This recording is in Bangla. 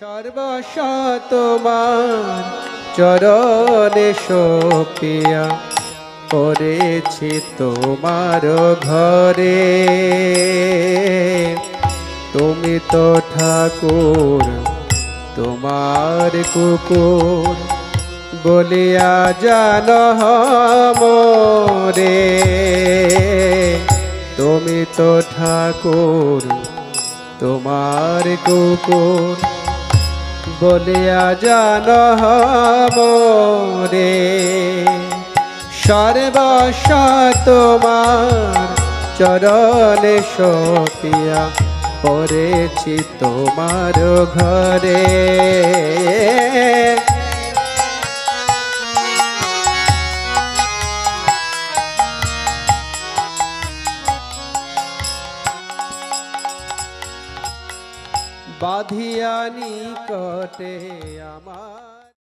সর্বস্ব তোমার চরণে সপিয়া করেছি তোমার ঘরে। তুমি তো ঠাকুর তোমার কুকুর বলিয়া জানো মোরে। তুমি তো ঠাকুর তোমার কুকুর বলিয়া জানো মোরে। সর্বস্ব তোমার চরণে সপিয়া পড়েছি তোমার ঘরে। বাঁধিয়া নিকটে আমার